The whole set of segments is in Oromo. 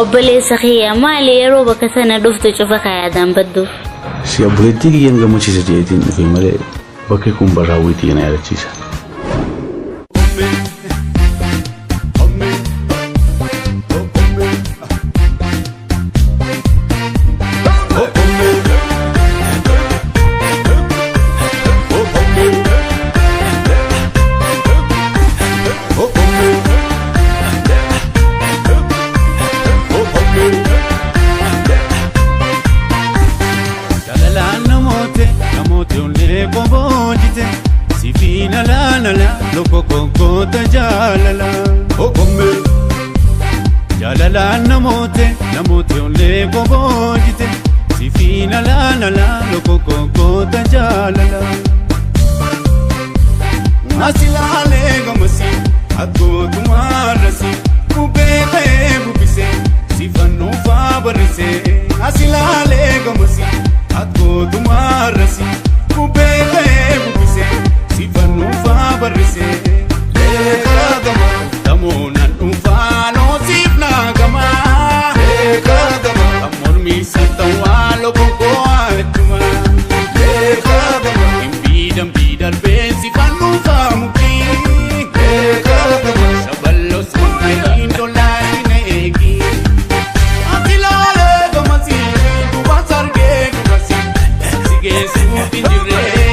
obboleessa kiyya maali yeroo bakka sana dhuftu cufa kaayadaan baddu si abbuleetti kiyyan gammachiisa jeetiin dhufe malee bakki kun barraawwiitii na yaadachiisa. Sifina la loko koko ta jalala okomme jalala namote onle kobojite sifina la loko koko ta jalala asilale gomsi akko tumarasi kubete bubise sifanu fabarise asilale gomsi akko tumarasi kubete bubise sifanu fabarise ekagama tamona ufano sifna gama ekagama amor mi satawalo koko atuma ekagama imbidam bidal be sifanu famuki ekagama saballo sunayindo lainegi atilale gamasi kubasarge kubasi sige sutinjire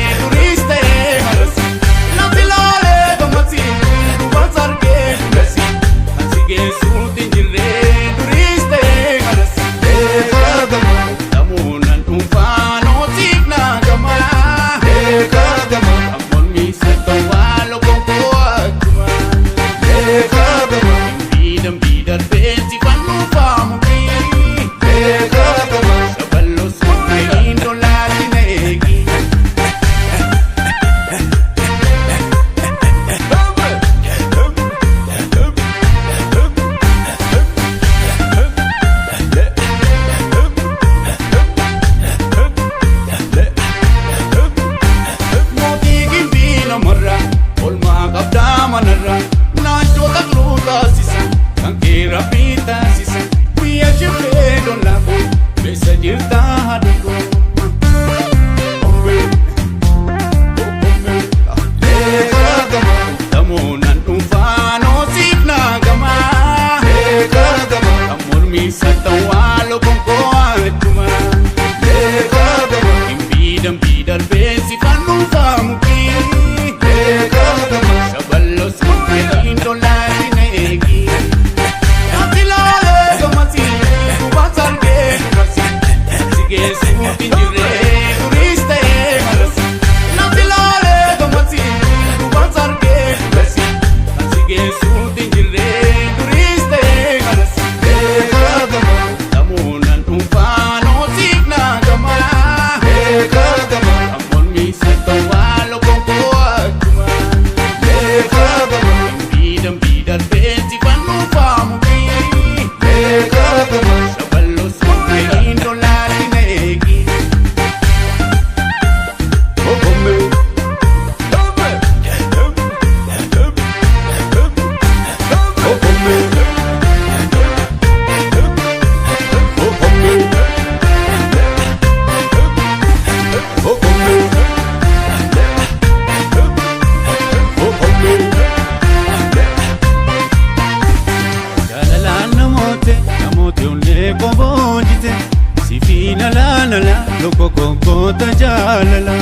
sifina la loko koko ta jalala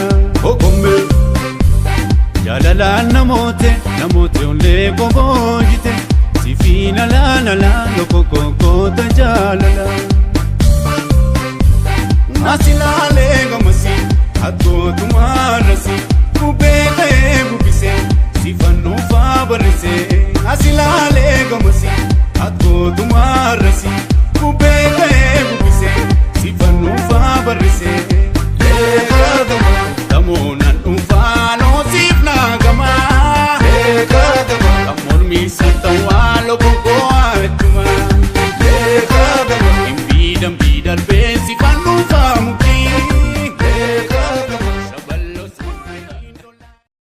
okomme jalala namote onle kobojite sifina la loko koko ta jalala asilale gomsi akko tumarasi kubete bubise sifanu fabarise asilale gomsi akko tumarasi